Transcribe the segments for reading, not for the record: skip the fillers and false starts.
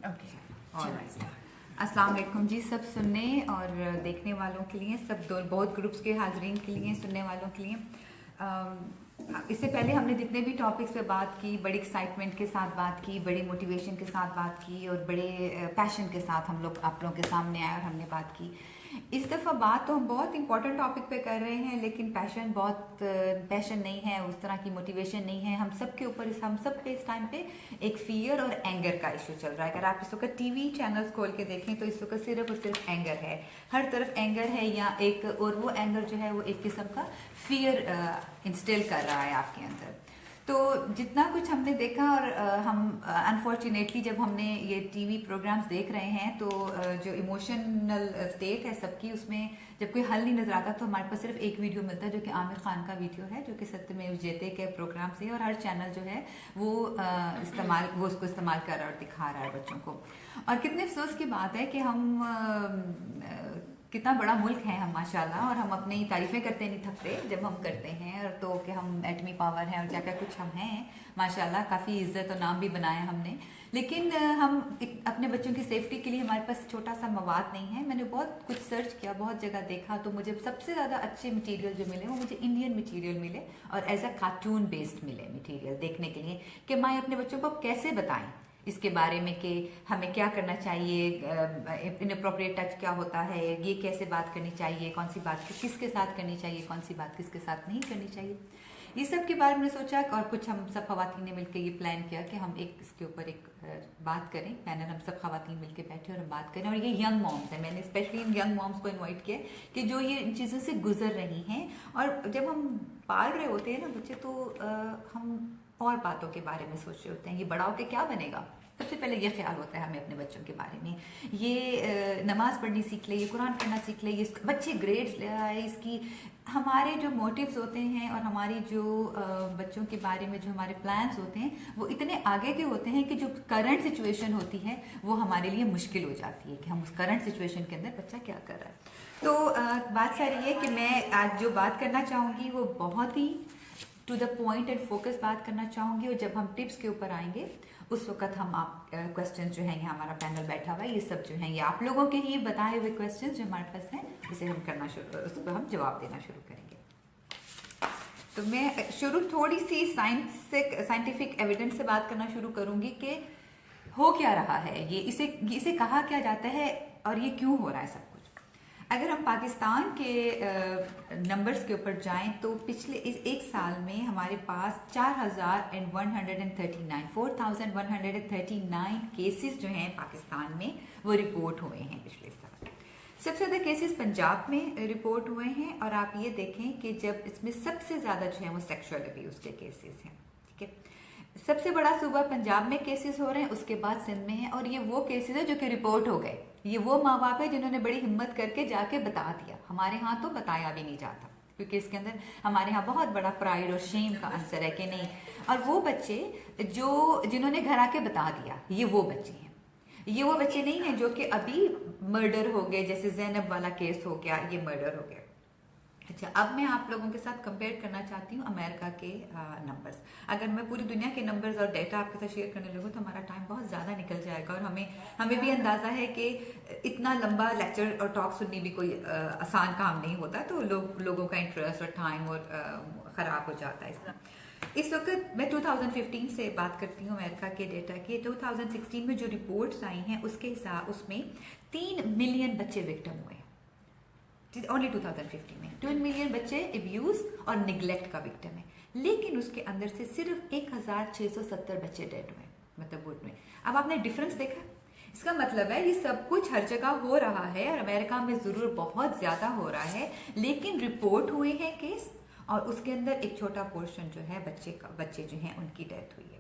Okay, अस्सलाम वालेकुम जी, सब सुनने और देखने वालों के लिए, सब दो बहुत ग्रुप्स के हाजरीन के लिए, सुनने वालों के लिए। इससे पहले हमने जितने भी टॉपिक्स पे बात की, बड़ी एक्साइटमेंट के साथ बात की, बड़ी मोटिवेशन के साथ बात की और बड़े पैशन के साथ हम लोग आप लोगों के सामने आए और हमने बात की। इस दफ़ा बात तो हम बहुत इंपॉर्टेंट टॉपिक पे कर रहे हैं, लेकिन पैशन नहीं है, उस तरह की मोटिवेशन नहीं है। हम सब के ऊपर हम सब पे इस टाइम पे एक फियर और एंगर का इशू चल रहा है। अगर आप इस वक्त टीवी चैनल्स खोल के देखें तो इस वक्त सिर्फ और सिर्फ एंगर है, हर तरफ एंगर है, या एक और वो एंगर जो है वो एक किस्म का फियर इंस्टिल कर रहा है आपके अंदर। तो जितना कुछ हमने देखा और हम अनफॉर्चुनेटली जब हमने ये टीवी प्रोग्राम्स देख रहे हैं तो जो इमोशनल स्टेट है सबकी, उसमें जब कोई हल नहीं नजर आता तो हमारे पास सिर्फ एक वीडियो मिलता है जो कि आमिर खान का वीडियो है, जो कि सत्यमेव जयते के प्रोग्राम से, और हर चैनल जो है वो उसको इस्तेमाल कर रहा है और दिखा रहा है बच्चों को। और कितने अफसोस की बात है कि हम कितना बड़ा मुल्क है हम माशाल्लाह, और हम अपनी तारीफें करते नहीं थकते जब हम करते हैं, और तो कि हम एटमी पावर हैं और क्या क्या कुछ हम हैं माशाल्लाह, काफ़ी इज्जत और नाम भी बनाया हमने। लेकिन हम अपने बच्चों की सेफ्टी के लिए हमारे पास छोटा सा मवाद नहीं है। मैंने बहुत कुछ सर्च किया, बहुत जगह देखा, तो मुझे सबसे ज़्यादा अच्छे मटेरियल जो मिले वो मुझे इंडियन मटेरियल मिले और एज अ कार्टून बेस्ड मिले मटेरियल देखने के लिए कि माँ अपने बच्चों को कैसे बताएं इसके बारे में कि हमें क्या करना चाहिए, इनअप्रोप्रिएट टच क्या होता है, ये कैसे बात करनी चाहिए, कौन सी बात किसके साथ करनी चाहिए, कौन सी बात किसके साथ नहीं करनी चाहिए, ये सब के बारे में सोचा। और कुछ हम सब खवातीन ने मिलकर ये प्लान किया कि हम एक इसके ऊपर एक बात करें, पैनल हम सब खवातीन मिलकर बैठे और हम बात करें। और ये यंग मॉम्स हैं, मैंने स्पेशली इन यंग मॉम्स को इन्वाइट किया कि जो ये इन चीज़ों से गुजर रही हैं। और जब हम पाल रहे होते हैं ना बच्चे, तो हम और बातों के बारे में सोच रहे होते हैं, ये बड़ा होकर क्या बनेगा। सबसे पहले ये ख्याल होता है हमें अपने बच्चों के बारे में, ये नमाज पढ़नी सीख ले, ये कुरान पढ़ना सीख ले, ये बच्चे ग्रेड्स ले आए, इसकी हमारे जो मोटिव्स होते हैं और हमारी जो बच्चों के बारे में जो हमारे प्लान्स होते हैं वो इतने आगे के होते हैं कि जो करंट सिचुएशन होती है वो हमारे लिए मुश्किल हो जाती है कि हम उस करंट सिचुएशन के अंदर बच्चा क्या कर रहा है। तो बात सारी है कि मैं आज जो बात करना चाहूँगी वो बहुत ही to the point and focus बात करना चाहूँगी, और जब हम टिप्स के ऊपर आएंगे उस वक्त हम आप क्वेश्चन जो हैं, यहाँ हमारा पैनल बैठा हुआ है, ये सब जो हैं ये आप लोगों के ही बताए हुए क्वेश्चंस जो हमारे पास हैं, इसे हम करना उस पर हम जवाब देना शुरू करेंगे। तो मैं शुरू थोड़ी सी साइंटिफिक एविडेंस से बात करना शुरू करूंगी कि हो क्या रहा है, ये इसे कहा क्या जाता है और ये क्यों हो रहा है सब कुछ। अगर हम पाकिस्तान के नंबर्स के ऊपर जाएं तो पिछले इस एक साल में हमारे पास 4,139 केसेस जो हैं पाकिस्तान में वो रिपोर्ट हुए हैं पिछले साल। सबसे ज़्यादा केसेस पंजाब में रिपोर्ट हुए हैं, और आप ये देखें कि जब इसमें सबसे ज़्यादा जो है वो सेक्सुअल अब्यूज़ के केसेस हैं। ठीक है, सबसे बड़ा सूबा पंजाब में केसेस हो रहे हैं, उसके बाद सिंध में है, और ये वो केसेस है जो कि रिपोर्ट हो गए। ये वो माँ बाप है जिन्होंने बड़ी हिम्मत करके जाके बता दिया। हमारे यहाँ तो बताया भी नहीं जाता, क्योंकि इसके अंदर हमारे यहाँ बहुत बड़ा प्राइड और शेम का आंसर है कि नहीं। और वो बच्चे जिन्होंने घर आके बता दिया, ये वो बच्चे हैं, ये वो बच्चे नहीं हैं जो कि अभी मर्डर हो गए, जैसे जैनब वाला केस हो गया, ये मर्डर हो गया। अच्छा, अब मैं आप लोगों के साथ कंपेयर करना चाहती हूँ अमेरिका के नंबर्स। अगर मैं पूरी दुनिया के नंबर्स और डेटा आपके साथ शेयर करने लगूँ तो हमारा टाइम बहुत ज़्यादा निकल जाएगा, और हमें भी अंदाज़ा है कि इतना लंबा लेक्चर और टॉक सुननी भी कोई आसान काम नहीं होता, तो लोगों का इंटरेस्ट और टाइम और ख़राब हो जाता है इसका। इस वक्त मैं 2015 से बात करती हूँ अमेरिका के डेटा की। 2016 में जो रिपोर्ट्स आई हैं उसके हिसाब उसमें 3 मिलियन बच्चे विक्टिम हुए, ओनली 2015 में 2 मिलियन बच्चे अब्यूज और निगलेक्ट का विक्टिम है। लेकिन उसके अंदर से सिर्फ 1670 बच्चे डेड हुए, मतलब वुड में। अब आपने डिफरेंस देखा, इसका मतलब है ये सब कुछ हर जगह हो रहा है, और अमेरिका में जरूर बहुत ज्यादा हो रहा है, लेकिन रिपोर्ट हुए हैं केस, और उसके अंदर एक छोटा पोर्शन जो है बच्चे जो हैं उनकी डेथ हुई है।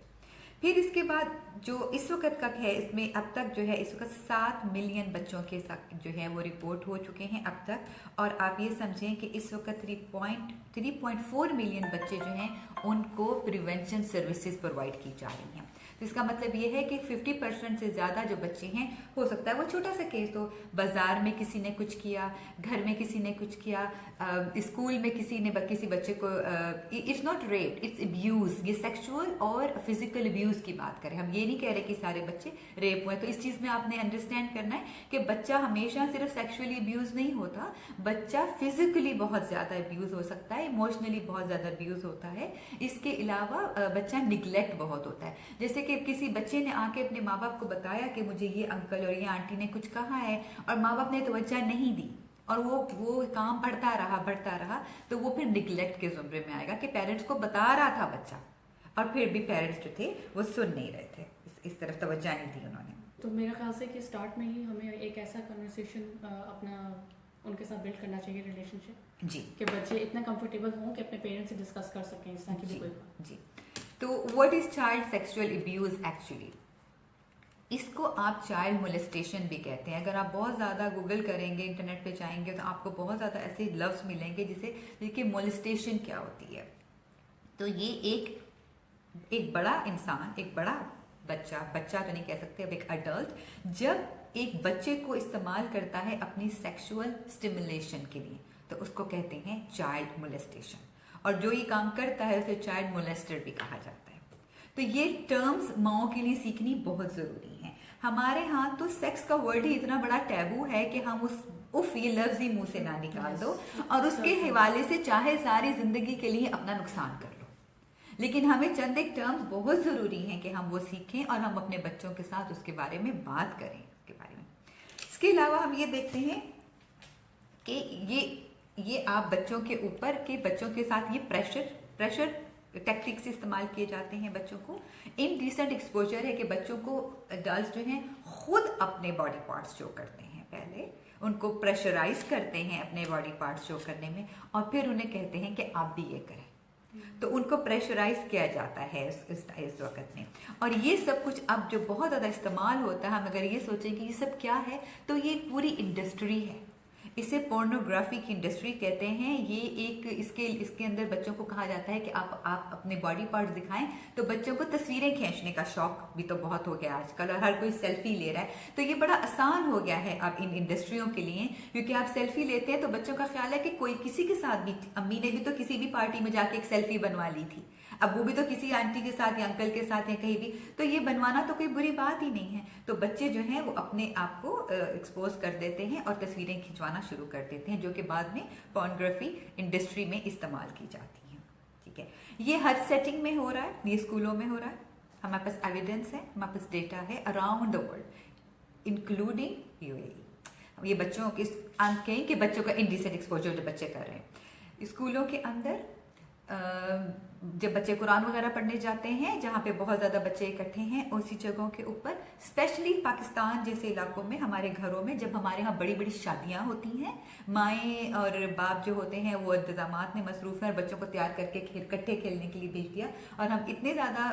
फिर इसके बाद जो इस वक्त का है, इसमें अब तक जो है इस वक्त 7 मिलियन बच्चों के साथ जो है वो रिपोर्ट हो चुके हैं अब तक, और आप ये समझें कि इस वक्त 3.4 मिलियन बच्चे जो हैं उनको प्रिवेंशन सर्विसेज प्रोवाइड की जा रही हैं। तो इसका मतलब ये है कि 50% से ज़्यादा जो बच्चे हैं, हो सकता है वो छोटा सा केस हो, बाजार में किसी ने कुछ किया, घर में किसी ने कुछ किया, स्कूल में किसी बच्चे को, it's not rape, it's abuse, ये सेक्सुअल और फिजिकल अब्यूज अब्यूज की बात करें, हम ये नहीं कह रहे कि सारे बच्चे रेप हुए। तो इस चीज में आपने अंडरस्टैंड करना है कि बच्चा हमेशा सिर्फ सेक्सुअली अब्यूज नहीं होता, बच्चा फिजिकली बहुत ज्यादा अब्यूज हो सकता है, इमोशनली बहुत ज्यादा अब्यूज होता है। इसके अलावा बच्चा निग्लेक्ट बहुत होता है। जैसे कि किसी बच्चे ने आके अपने माँ बाप को बताया कि मुझे ये अंकल और ये आंटी ने कुछ कहा है, और माँ बाप ने तवज्जो नहीं दी, और वो काम बढ़ता रहा, तो वो फिर निग्लेक्ट के जुमरे में आएगा कि पेरेंट्स को बता रहा था बच्चा, और फिर भी पेरेंट्स जो थे वो सुन नहीं रहे थे, इस तरफ तवज्जो नहीं दी उन्होंने। तो मेरा ख्याल से कि स्टार्ट में ही हमें एक ऐसा कन्वर्सेशन अपना उनके साथ बिल्ड करना चाहिए रिलेशनशिप जी, कि बच्चे इतना कंफर्टेबल हों कि अपने पेरेंट्स से डिस्कस कर सकें इस तरह की कोई बात। जी। तो what is child sexual abuse actually? इसको आप चाइल्ड मोलेस्टेशन भी कहते हैं। अगर आप बहुत ज़्यादा गूगल करेंगे, इंटरनेट पे जाएंगे, तो आपको बहुत ज़्यादा ऐसे लफ्ज़ मिलेंगे जिसे मोलेस्टेशन क्या होती है। तो ये एक बड़ा इंसान, एक बड़ा बच्चा तो नहीं कह सकते, अब एक अडल्ट, जब एक बच्चे को इस्तेमाल करता है अपनी सेक्सुअल स्टिमुलेशन के लिए, तो उसको कहते हैं चाइल्ड मोलेस्टेशन। और जो ये काम करता है उसे चाइल्ड मोलेस्टर भी कहा जाता है। तो ये टर्म्स माओ के लिए सीखनी बहुत जरूरी है। हमारे यहाँ तो सेक्स का वर्ड ही इतना बड़ा टैबू है कि हम उफ ये लफ्ज ही मुंह से ना निकाल दो, और उसके हवाले से चाहे सारी जिंदगी के लिए अपना नुकसान कर लो। लेकिन हमें चंद एक टर्म्स बहुत जरूरी हैं कि हम वो सीखें और हम अपने बच्चों के साथ उसके बारे में बात करें, उसके बारे में। इसके अलावा हम ये देखते हैं कि ये आप बच्चों के ऊपर के बच्चों के साथ ये प्रेशर टेक्निक्स इस्तेमाल किए जाते हैं बच्चों को। इनडिसेंट एक्सपोजर है कि बच्चों को अडल्ट जो हैं खुद अपने बॉडी पार्ट्स शो करते हैं, पहले उनको प्रेशराइज करते हैं अपने बॉडी पार्ट्स शो करने में, और फिर उन्हें कहते हैं कि आप भी ये करें। तो उनको प्रेशराइज किया जाता है इस वक्त में। और ये सब कुछ अब जो बहुत ज़्यादा इस्तेमाल होता है, हम अगर ये सोचें कि ये सब क्या है, तो ये एक पूरी इंडस्ट्री है। इसे पोर्नोग्राफी की इंडस्ट्री कहते हैं। ये एक इसके अंदर बच्चों को कहा जाता है कि आप अपने बॉडी पार्ट्स दिखाएं। तो बच्चों को तस्वीरें खींचने का शौक भी तो बहुत हो गया आजकल, और हर कोई सेल्फी ले रहा है। तो ये बड़ा आसान हो गया है अब इन इंडस्ट्रियों के लिए, क्योंकि आप सेल्फी लेते हैं तो बच्चों का ख्याल है कि कोई किसी के साथ भी, अम्मी ने भी तो किसी भी पार्टी में जाके एक सेल्फी बनवा ली थी, अब वो भी तो किसी आंटी के साथ या अंकल के साथ या कहीं भी, तो ये बनवाना तो कोई बुरी बात ही नहीं है। तो बच्चे जो हैं वो अपने आप को एक्सपोज कर देते हैं और तस्वीरें खिंचवाना शुरू कर देते हैं, जो कि बाद में पोर्नोग्राफी इंडस्ट्री में इस्तेमाल की जाती हैं। ठीक है, ये हर सेटिंग में हो रहा है, ये स्कूलों में हो रहा है, हमारे पास एविडेंस है, हमारे पास डेटा है around the world including UAE. ये बच्चों के कहें कि बच्चों का इनडिसेंट एक्सपोजर जो बच्चे कर रहे हैं स्कूलों के अंदर, जब बच्चे कुरान वगैरह पढ़ने जाते हैं, जहाँ पे बहुत ज़्यादा बच्चे इकट्ठे हैं, उसी जगहों के ऊपर, स्पेशली पाकिस्तान जैसे इलाकों में, हमारे घरों में जब हमारे यहाँ बड़ी बड़ी शादियाँ होती हैं, माएँ और बाप जो होते हैं वो इंतजामात में मसरूफ़ हैं, बच्चों को तैयार करके इकट्ठे खेलने के लिए भेज दिया, और हम इतने ज़्यादा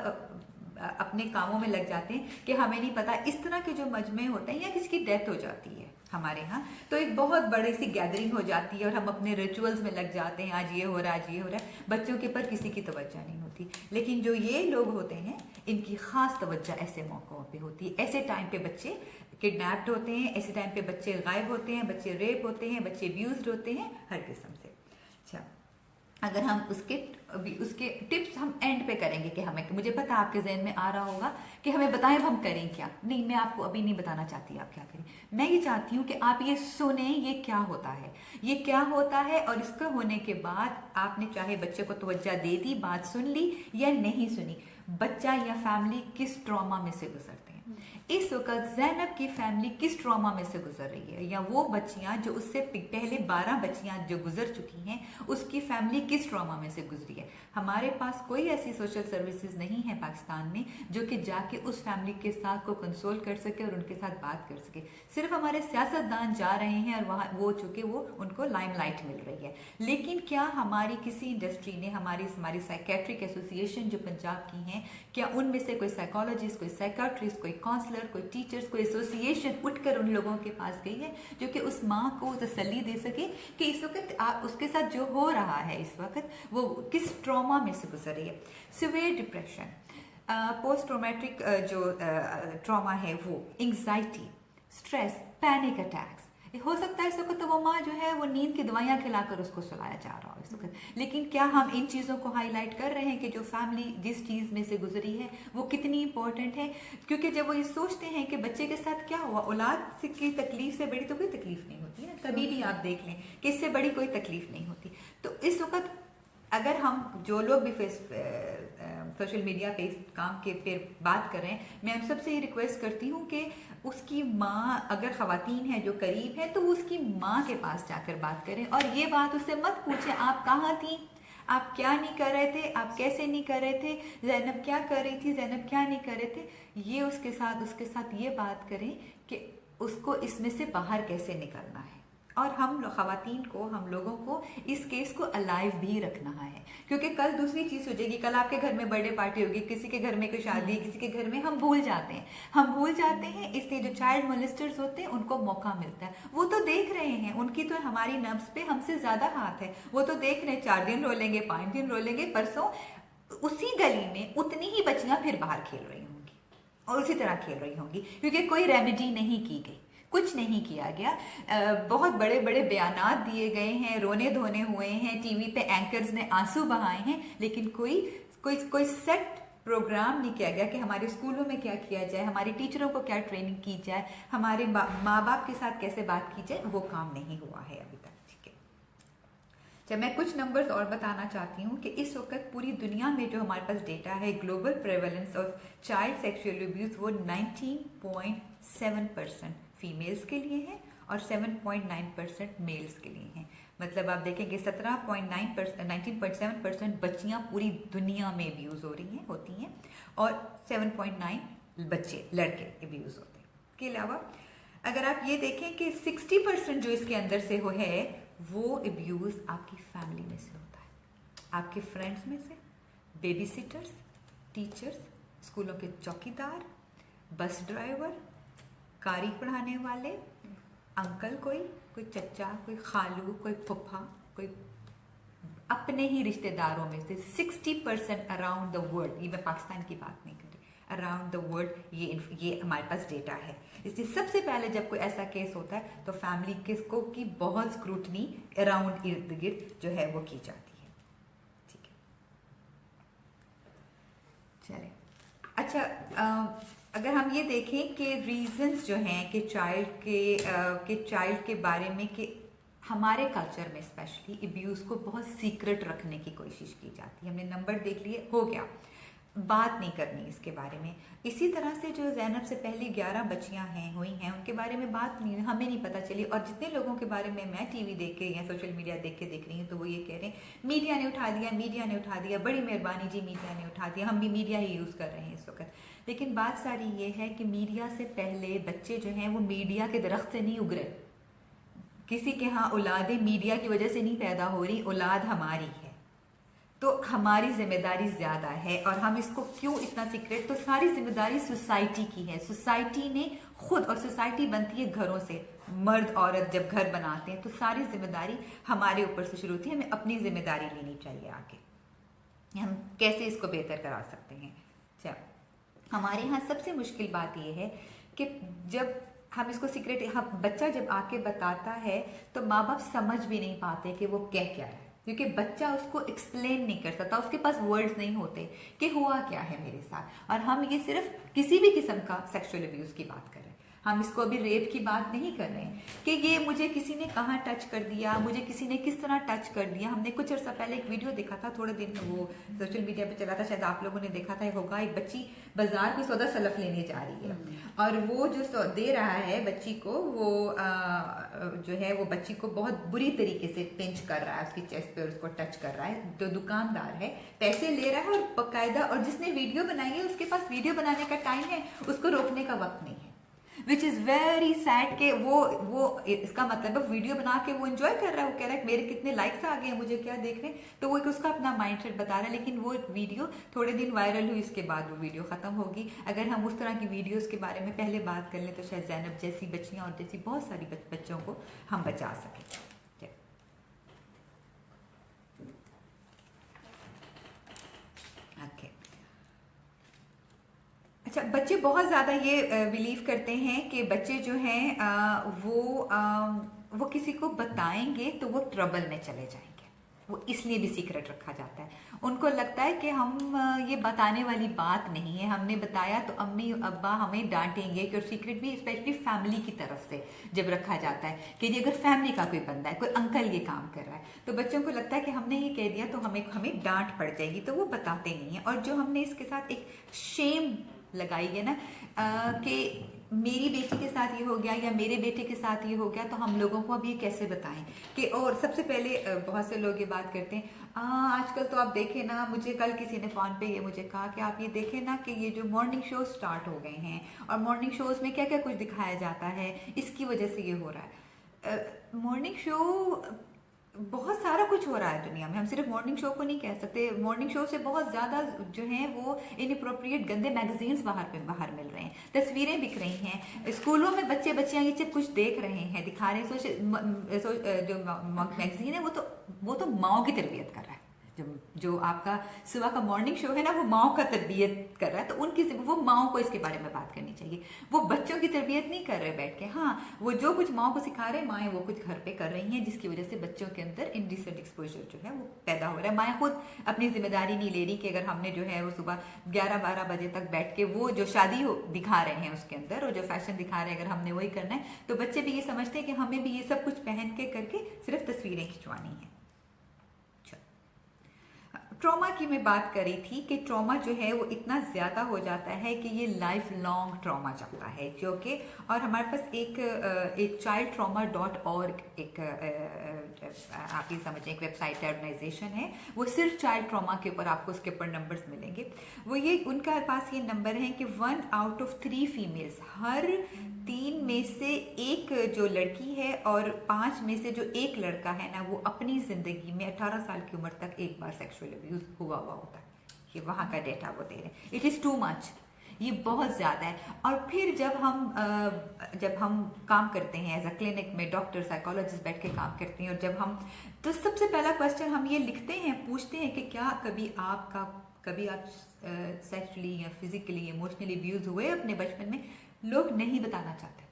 अपने कामों में लग जाते हैं कि हमें नहीं पता इस तरह के जो मजमे होते हैं या किसी की डेथ हो जाती है हमारे यहाँ, तो एक बहुत बड़ी सी गैदरिंग हो जाती है और हम अपने रिचुअल्स में लग जाते हैं, आज ये हो रहा है, आज ये हो रहा है, बच्चों के पर किसी की तवज्जो नहीं होती। लेकिन जो ये लोग होते हैं इनकी खास तवज्जो ऐसे मौक़ों पे होती है। ऐसे टाइम पे बच्चे किडनैप्ड होते हैं, ऐसे टाइम पे बच्चे गायब होते हैं, बच्चे रेप होते हैं, बच्चे अब्यूज्ड होते हैं, हर किस्म से। अच्छा, अगर हम उसके टिप्स हम एंड पे करेंगे कि हमें, मुझे पता आपके जहन में आ रहा होगा कि हमें बताएं अब हम करें क्या। नहीं, मैं आपको अभी नहीं बताना चाहती आप क्या करें, मैं ये चाहती हूँ कि आप ये सुने ये क्या होता है, ये क्या होता है, और इसका होने के बाद आपने चाहे बच्चे को तवज्जो दे दी, बात सुन ली या नहीं सुनी, बच्चा या फैमिली किस ट्रॉमा में से गुजरते हैं। इस वक्त ज़ैनब की फैमिली किस ट्रॉमा में से गुजर रही है, या वो बच्चियां जो उससे पहले 12 बच्चियां जो गुजर चुकी हैं उसकी फैमिली किस ट्रॉमा में से गुजरी है। हमारे पास कोई ऐसी सोशल सर्विसेज नहीं है पाकिस्तान में जो कि जाके उस फैमिली के साथ को कंसोल कर सके और उनके साथ बात कर सके। सिर्फ हमारे सियासतदान जा रहे हैं और वहाँ वो चूंकि वो उनको लाइमलाइट मिल रही है। लेकिन क्या हमारी किसी इंडस्ट्री ने, हमारी साइकेट्रिक एसोसिएशन जो पंजाब की हैं, क्या उनमें से कोई साइकोलॉजिस्ट, कोई साइकाट्रिस्ट, कोई काउंसलर, कोई टीचर्स, कोई एसोसिएशन उठकर उन लोगों के पास गई है जो कि उस माँ को तसल्ली दे सके कि इस वक्त उसके साथ जो हो रहा है इस वक्त वो किस ट्रॉमा में से गुजर रही है। सिवियर डिप्रेशन, पोस्ट ट्रॉमेटिक जो ट्रॉमा है वो, एंग्जाइटी, स्ट्रेस, पैनिक अटैक्स, हो सकता है इस वक्त तो वो माँ जो है वो नींद की दवाइयाँ खिलाकर उसको सुलाया जा रहा हो इस वक्त, लेकिन क्या हम इन चीज़ों को हाईलाइट कर रहे हैं कि जो फैमिली जिस चीज़ में से गुजरी है वो कितनी इंपॉर्टेंट है? क्योंकि जब वो ये सोचते हैं कि बच्चे के साथ क्या हुआ, औलाद की तकलीफ से बड़ी तो कोई तकलीफ नहीं होती है, कभी भी आप देख लें कि इससे बड़ी कोई तकलीफ नहीं होती। तो इस वक्त अगर हम जो लोग भी सोशल मीडिया पे इस काम के पे बात कर रहे हैं, मैं उन सबसे ये रिक्वेस्ट करती हूँ कि उसकी माँ अगर ख़वातीन है जो करीब है तो वो उसकी माँ के पास जाकर बात करें और ये बात उससे मत पूछें आप कहाँ थी, आप क्या नहीं कर रहे थे, आप कैसे नहीं कर रहे थे, ज़ैनब क्या कर रही थी, ज़ैनब क्या नहीं कर रहे थे। ये उसके साथ ये बात करें कि उसको इसमें से बाहर कैसे निकलना है। और हम ख़वातीन को, हम लोगों को इस केस को अलाइव भी रखना है, क्योंकि कल दूसरी चीज़ हो जाएगी, कल आपके घर में बर्थडे पार्टी होगी, किसी के घर में कोई शादी है, किसी के घर में, हम भूल जाते हैं। इसलिए जो चाइल्ड मोलिस्टर्स होते हैं उनको मौका मिलता है, वो तो देख रहे हैं, उनकी तो हमारी नब्ज़ पे हमसे ज़्यादा हाथ है, वो तो देख रहे हैं 4 दिन रो लेंगे, 5 दिन रो लेंगे, परसों उसी गली में उतनी ही बच्चियाँ फिर बाहर खेल रही होंगी और उसी तरह खेल रही होंगी, क्योंकि कोई रेमेडी नहीं की गई, कुछ नहीं किया गया। बहुत बड़े बड़े बयानात दिए गए हैं, रोने धोने हुए हैं, टीवी पे एंकर्स ने आंसू बहाए हैं, लेकिन कोई सेट प्रोग्राम नहीं किया गया कि हमारे स्कूलों में क्या किया जाए, हमारे टीचरों को क्या ट्रेनिंग की जाए, हमारे माँ बाप के साथ कैसे बात की जाए, वो काम नहीं हुआ है अभी तक। ठीक है, जब मैं कुछ नंबर्स और बताना चाहती हूँ कि इस वक्त पूरी दुनिया में जो हमारे पास डेटा है, global prevalence of child sexual abuse वो 19.7% फीमेल्स के लिए है और 7.9% मेल्स के लिए हैं। मतलब आप देखेंगे 19.7% बच्चियां पूरी दुनिया में अब्यूज़ होती हैं और 7.9 बच्चे लड़के अब्यूज़ होते हैं। इसके अलावा अगर आप ये देखें कि 60% जो इसके अंदर से है वो अब्यूज़ आपकी फैमिली में से होता है, आपके फ्रेंड्स में से, बेबी सिटर्स, टीचर्स, स्कूलों के चौकीदार, बस ड्राइवर, कारी पढ़ाने वाले, अंकल, कोई चचा, कोई खालू, कोई फुफा, कोई अपने ही रिश्तेदारों में से 60% अराउंड द वर्ल्ड, ये मैं पाकिस्तान की बात नहीं कर रही, अराउंड द वर्ल्ड ये हमारे पास डेटा है। इसलिए सबसे पहले जब कोई ऐसा केस होता है तो फैमिली किसको की बहुत स्क्रूटनी अराउंड इर्द गिर्द जो है वो की जाती है। ठीक है, चले अच्छा, अगर हम ये देखें कि रीजंस जो हैं कि चाइल्ड के बारे में कि हमारे कल्चर में स्पेशली अब्यूज़ को बहुत सीक्रेट रखने की कोशिश की जाती है। हमने नंबर देख लिए, हो गया, बात नहीं करनी इसके बारे में। इसी तरह से जो ज़ैनब से पहले 11 बच्चियां हुई हैं उनके बारे में बात नहीं, हमें नहीं पता चली। और जितने लोगों के बारे में मैं टीवी देख के या सोशल मीडिया देख रही हूँ तो वो ये कह रहे हैं मीडिया ने उठा दिया, बड़ी मेहरबानी जी मीडिया ने उठा दिया, हम भी मीडिया ही यूज़ कर रहे हैं इस वक्त। लेकिन बात सारी ये है कि मीडिया से पहले बच्चे जो हैं वो मीडिया के दरख्त से नहीं उगरे, किसी के यहाँ औलादें मीडिया की वजह से नहीं पैदा हो रही, औलाद हमारी है, तो हमारी जिम्मेदारी ज़्यादा है। और हम इसको क्यों इतना सीक्रेट, तो सारी जिम्मेदारी सोसाइटी की है, सोसाइटी ने खुद, और सोसाइटी बनती है घरों से, मर्द औरत जब घर बनाते हैं तो सारी जिम्मेदारी हमारे ऊपर से शुरू होती है। हमें अपनी जिम्मेदारी लेनी चाहिए आगे, हम कैसे इसको बेहतर करा सकते हैं। चलो, हमारे यहाँ सबसे मुश्किल बात यह है कि जब हम इसको सीक्रेट, हम बच्चा जब आके बताता है तो माँ बाप समझ भी नहीं पाते कि वो क्या है, क्योंकि बच्चा उसको एक्सप्लेन नहीं कर सकता, उसके पास वर्ड्स नहीं होते कि हुआ क्या है मेरे साथ। और हम ये सिर्फ किसी भी किस्म का सेक्सुअल अब्यूज़ की बात कर रहे हैं, हम इसको अभी रेप की बात नहीं कर रहे हैं कि ये मुझे किसी ने कहाँ टच कर दिया, मुझे किसी ने किस तरह टच कर दिया। हमने कुछ अर्सा पहले एक वीडियो देखा था, थोड़े दिन वो सोशल मीडिया पे चला था, शायद आप लोगों ने देखा था, होगा, एक बच्ची बाजार में सौदा सलफ लेने जा रही है और वो जो दे रहा है बच्ची को, वो जो है वो बच्ची को बहुत बुरी तरीके से पिंच कर रहा है, उसकी चेस्ट पे उसको टच कर रहा है। जो दुकानदार है पैसे ले रहा है और बाकायदा, और जिसने वीडियो बनाई है उसके पास वीडियो बनाने का टाइम है, उसको रोकने का वक्त नहीं है, विच इज़ वेरी सैड के वो इसका मतलब है वीडियो बना के वो एंजॉय कर रहा है, वो कह रहा है मेरे कितने लाइक्स आ गए हैं, मुझे क्या देख रहे हैं, तो वो एक उसका अपना माइंड सेट बता रहा है। लेकिन वो वीडियो थोड़े दिन वायरल हुई, इसके बाद वो वीडियो ख़त्म होगी। अगर हम उस तरह की वीडियोस के बारे में पहले बात कर लें तो शायद ज़ैनब जैसी बच्चियाँ और जैसी बहुत सारी बच्चों को हम बचा सकें। अच्छा, बच्चे बहुत ज़्यादा ये बिलीव करते हैं कि बच्चे जो हैं वो किसी को बताएंगे तो वो ट्रबल में चले जाएंगे। वो इसलिए भी सीक्रेट रखा जाता है। उनको लगता है कि हम ये बताने वाली बात नहीं है, हमने बताया तो अम्मी अब्बा हमें डांटेंगे। कि और सीक्रेट भी स्पेशली फैमिली की तरफ से जब रखा जाता है कि ये अगर फैमिली का कोई बंदा है, कोई अंकल ये काम कर रहा है, तो बच्चों को लगता है कि हमने ये कह दिया तो हमें डांट पड़ जाएगी, तो वो बताते नहीं है। और जो हमने इसके साथ एक शेम लगाई है ना कि मेरी बेटी के साथ ये हो गया या मेरे बेटे के साथ ये हो गया, तो हम लोगों को अब ये कैसे बताएं कि। और सबसे पहले बहुत से लोग ये बात करते हैं, आजकल तो आप देखें ना, मुझे कल किसी ने फोन पे ये मुझे कहा कि आप ये देखें ना कि ये जो मॉर्निंग शो स्टार्ट हो गए हैं और मॉर्निंग शोज में क्या क्या कुछ दिखाया जाता है, इसकी वजह से ये हो रहा है। मॉर्निंग शो बहुत सारा कुछ हो रहा है दुनिया में, हम सिर्फ मॉर्निंग शो को नहीं कह सकते। मॉर्निंग शो से बहुत ज़्यादा जो हैं वो इनअप्रोप्रिएट गंदे मैगजीन्स बाहर मिल रहे हैं, तस्वीरें बिक रही हैं, स्कूलों में बच्चे बच्चियां ये सब कुछ देख रहे हैं, दिखा रहे हैं। जो मैगजीन है वो तो माओ की तरबियत कर रहा है। जो आपका सुबह का मॉर्निंग शो है ना, वो माओ का तरबियत कर रहा है, तो वो माओ को इसके बारे में बात करनी चाहिए। वो बच्चों की तरबियत नहीं कर रहे बैठ के। हाँ, वो जो कुछ माओ को सिखा रहे हैं, माएँ वो कुछ घर पे कर रही हैं, जिसकी वजह से बच्चों के अंदर इनडिसेंट एक्सपोजर जो है वो पैदा हो रहा है। माएँ खुद अपनी जिम्मेदारी नहीं ले रही कि अगर हमने जो है वो सुबह 11-12 बजे तक बैठ के वो जो शादी दिखा रहे हैं उसके अंदर, और जो फैशन दिखा रहे हैं, अगर हमने वही करना है, तो बच्चे भी ये समझते हैं कि हमें भी ये सब कुछ पहन के करके सिर्फ तस्वीरें खिंचवानी है। ट्रॉमा की मैं बात करी थी कि ट्रॉमा जो है वो इतना ज़्यादा हो जाता है कि ये लाइफ लॉन्ग ट्रॉमा चलता है, क्योंकि और हमारे पास एक childtrauma.org एक आप ये समझें एक वेबसाइट ऑर्गेनाइजेशन है, वो सिर्फ चाइल्ड ट्रॉमा के ऊपर आपको उसके ऊपर नंबर्स मिलेंगे। वो ये उनका पास ये नंबर है कि 1 out of 3 फीमेल्स, हर 3 में से एक जो लड़की है और 5 में से जो एक लड़का है ना, वो अपनी ज़िंदगी में 18 साल की उम्र तक एक बार सेक्सुअल अब्यूज हुआ होता है। ये वहाँ का डेटा वो दे रहे हैं। इट इज़ टू मच, ये बहुत ज़्यादा है। और फिर जब हम काम करते हैं एज अ क्लिनिक में, डॉक्टर साइकोलॉजिस्ट बैठ के काम करते हैं, और जब हम तो सबसे पहला क्वेश्चन हम ये लिखते हैं, पूछते हैं कि क्या कभी आप सेक्सुअली या फिजिकली इमोशनली अब्यूज हुए अपने बचपन में। लोग नहीं बताना चाहते।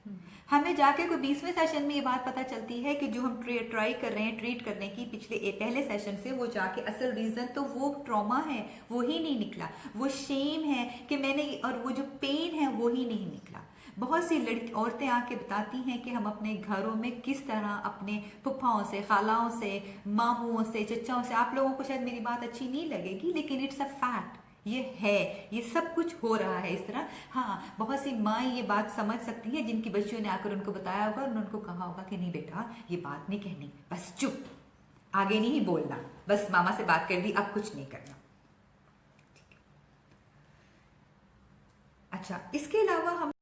हमें जाके कोई 20वें सेशन में ये बात पता चलती है कि जो हम ट्राई कर रहे हैं ट्रीट करने की पहले सेशन से, वो जाके असल रीजन तो वो ट्रॉमा है वो ही नहीं निकला, वो शेम है कि मैंने, और वो जो पेन है वो ही नहीं निकला। बहुत सी औरतें आके बताती हैं कि हम अपने घरों में किस तरह अपने फुफ्फाओं से, खालाओं से, मामुओं से, चचाओं से, आप लोगों को शायद मेरी बात अच्छी नहीं लगेगी लेकिन इट्स अ फैक्ट, ये है, ये सब कुछ हो रहा है इस तरह। हाँ, बहुत सी माँ ये बात समझ सकती है जिनकी बच्चियों ने आकर उनको बताया होगा और उनको कहा होगा कि नहीं बेटा ये बात नहीं कहनी, बस चुप, आगे नहीं बोलना, बस मामा से बात कर दी, अब कुछ नहीं करना। अच्छा, इसके अलावा हम